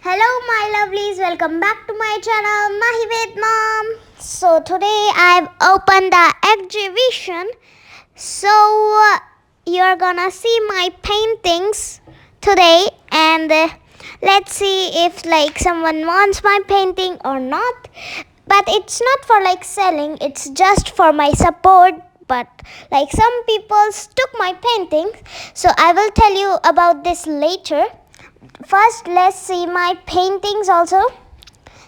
Hello my lovelies, welcome back to my channel Mahi with Mom. So today I've opened the exhibition. So you're gonna see my paintings today and let's see if like someone wants my painting or not. But it's not for like selling, it's just for my support. But like some people took my paintings, so I will tell you about this later. First, let's see my paintings also.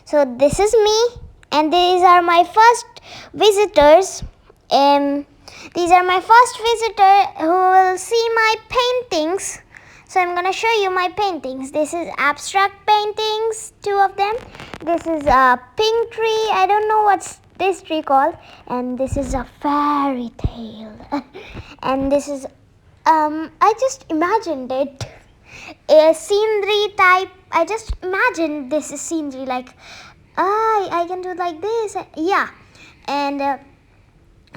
So this is me, and these are my first visitors. These are my first visitor who will see my paintings. So I'm gonna show you my paintings. This is abstract paintings, two of them. This is a pink tree. I don't know what's this tree called. And this is a fairy tale. And this is I just imagined it. A scenery type. I just imagined this is scenery, like I can do like this, yeah. And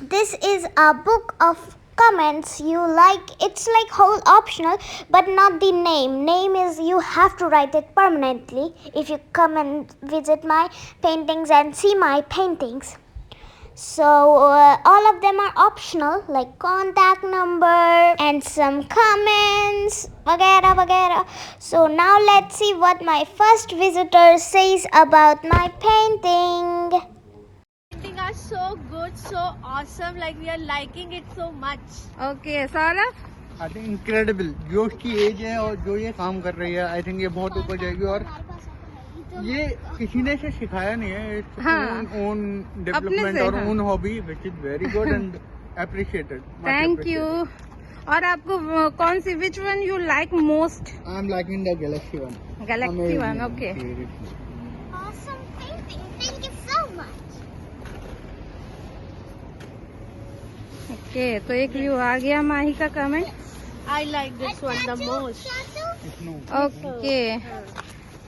this is a book of comments you like. It's like whole optional, but not the name is you have to write it permanently if you come and visit my paintings and see my paintings. So all of them are optional, like contact number and some comments, vagera vagera. So now let's see what my first visitor says about my painting. Painting are so good, so awesome, like we are liking it so much. Okay, Sarah? I think incredible. जो उसकी as है और जो ये काम कर रही है, I think ये बहुत ऊपर जाएगी. और ये किसी ने इसे सिखाया नहीं है. हाँ. own development और own hobby, which is very good and appreciated. Thank you. और आपको कौन सी which one you like most? I'm liking the Galaxy one. Galaxy one, okay. Awesome painting. Thank you so much. Okay, तो एक view आ गया माही का comment. I like this one the most. Okay.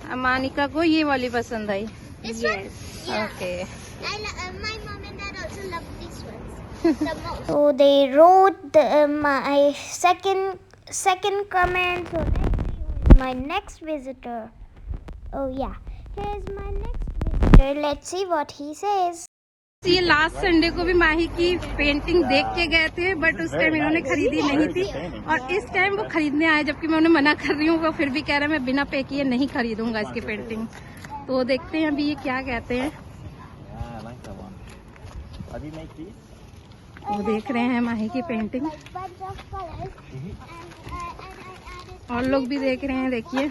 Manika को ये वाली पसंद आई. This Yes. one? Yeah. Okay. My mom and dad also love these ones the most. So they wrote my second comment. So let's see who is my next visitor. Oh yeah, here's my next visitor. Let's see what he says. ये last Sunday को भी माही की painting देख के गए थे, but उस time इन्होंने खरीदी नहीं थी और इस टाइम वो खरीदने आए, जबकि मैं उन्हें मना कर रही हूँ. वो फिर भी कह रहे हैं मैं बिना पे किए नहीं खरीदूंगा इसकी पेंटिंग. तो देखते हैं अभी ये क्या कहते हैं. वो देख रहे हैं माही की पेंटिंग और लोग भी देख रहे हैं. देखिए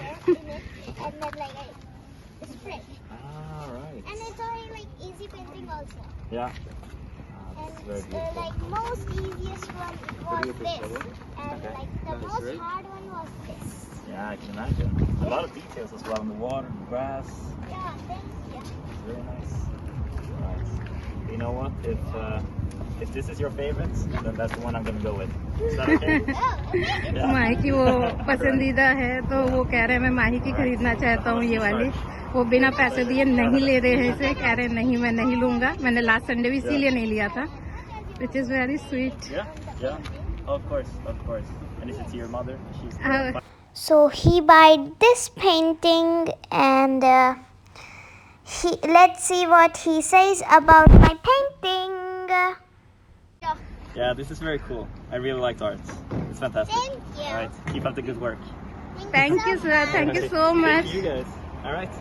And it's already like easy painting also. Yeah. And like most easiest one was this, and like the most hard one was this. Yeah, I can imagine. A lot of details as well in the water, the grass. Yeah, thank you. It's very nice. Right. You know what? If this is your favorite, then that's the one I'm gonna go with. Is that okay? Yeah. माही की वो पसंदीदा है, तो वो कह रहे हैं मैं माही की खरीदना चाहता हूँ ये वाली. वो बिना पैसे दिए नहीं ले रहे हैं इसे, कह रहे हैं नहीं मैं नहीं लूंगा. मैंने लास्ट संडे भी इसीलिए नहीं लिया था. Which is very sweet. Yeah. Of course. And is it to your mother? She's So he bought this painting, and let's see what he says about my painting. Yeah, this is very cool. I really liked art. It's fantastic. Thank you. All right. Keep up the good work. Thank you sir, thank you so much. Thank you guys. All right.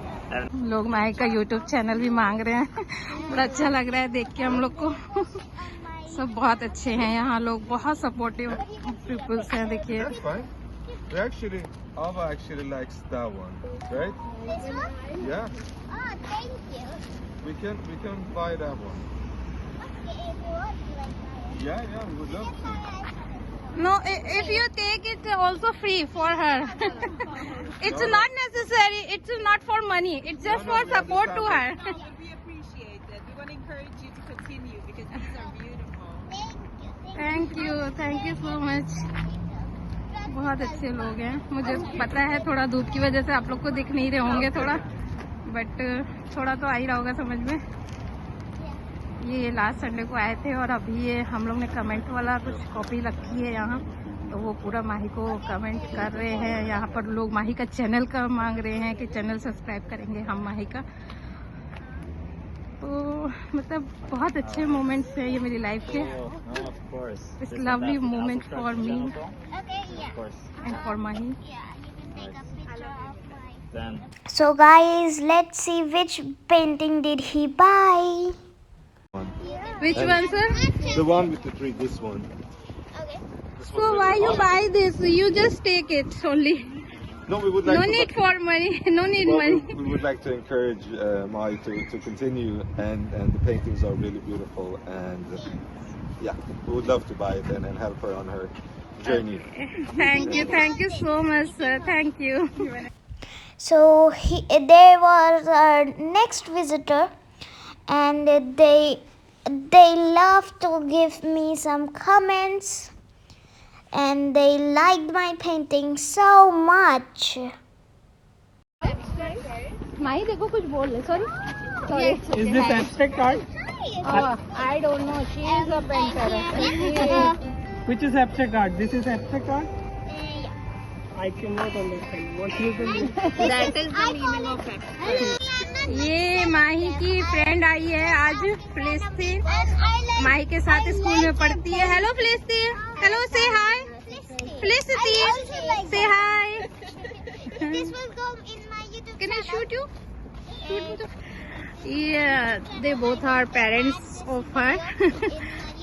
लोग माही का YouTube channel भी मांग रहे हैं. बड़ा अच्छा लग रहा है देख के हम लोग को. सब बहुत अच्छे हैं यहाँ लोग, बहुत सपोर्टिव पीपल्स हैं. देखिए That's fine. Ava actually likes that one, right? This one? Yeah, Oh, thank you. we can buy that one. Okay, if you want to like that. Yeah, we would love to. no, if you take it also free for her. It's not necessary, it's not for money, it's just for support to her. We appreciate it. We want to encourage you to continue because these are beautiful. Thank you so much. बहुत अच्छे लोग हैं. मुझे पता है थोड़ा धूप की वजह से आप लोग को दिख नहीं रहे होंगे थोड़ा, बट थोड़ा तो आ ही रहा होगा समझ में. ये लास्ट संडे को आए थे और अभी ये हम लोग ने कमेंट वाला कुछ कॉपी रखी है यहाँ, तो वो पूरा माही को कमेंट कर रहे हैं। यहाँ पर लोग माही का चैनल का मांग रहे हैं कि चैनल सब्सक्राइब करेंगे हम माही का। तो मतलब बहुत अच्छे मोमेंट्स हैं ये मेरी लाइफ के। Oh, of course. It's This lovely is fantastic. moment I'll for subscribe me. to the channel, Okay, of course. And for Mahi. Then So guys, let's see which painting did he buy. Which one, sir? The one with the tree, this one. So why you buy this? You just take it only. No, we would like No to, need for money. No need well, money. we would like to encourage Mai to continue, and the paintings are really beautiful, and yeah, we would love to buy it and help her on her journey. Thank you so much, sir. Thank you. So there was our next visitor, and they love to give me some comments, and they liked my painting so much. माही देखो कुछ बोल रहे। Sorry. Is this abstract art? I don't know. She is a painter. Which is abstract art? This is abstract art? I cannot understand. What is the That is the meaning of it. ये माही की friend I है आज, फिलिस्तीन। माही के साथ school में पढ़ती है। हेलो फिलिस्तीन। हेलो, से हाय फिलिस्तीन, से हाय। This will go in my YouTube Can I channel. shoot you? Shoot me too. Yeah, they both are parents of her,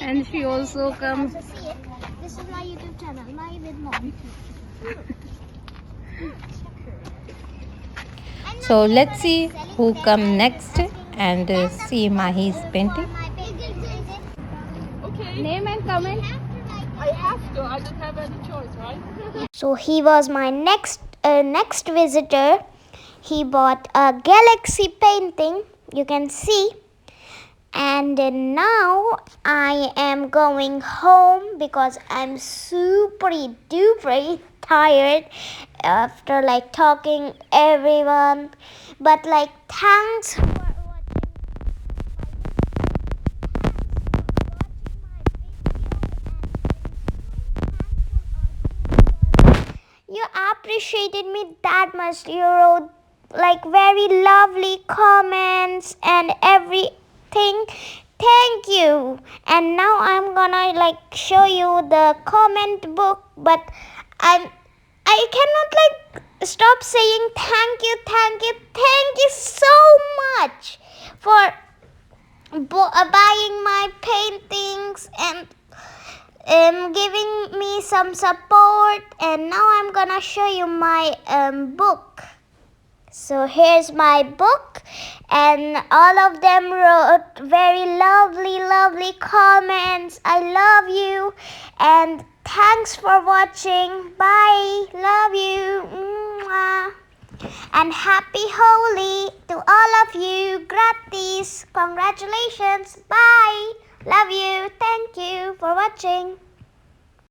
and she also comes. See it. This is my YouTube channel, Mahi with Mom. So let's see who come next and see Mahi's painting. Name and comment. I have to. I don't have any choice, right? So he was my next visitor. He bought a galaxy painting. You can see. And now I am going home because I'm super duper tired after like talking everyone. But like thanks for you appreciated me that much. You wrote like very lovely comments and everything. Thank you. And now I'm gonna like show you the comment book, but I cannot like stop saying thank you so much for buying my paintings and giving me some support. And now I'm gonna show you my book. So here's my book, and all of them wrote very lovely comments. I love you and thanks for watching. Bye. Love you. Mwah. And happy Holi to all of you. Gratis. Congratulations. Bye. Love you. Thank you for watching.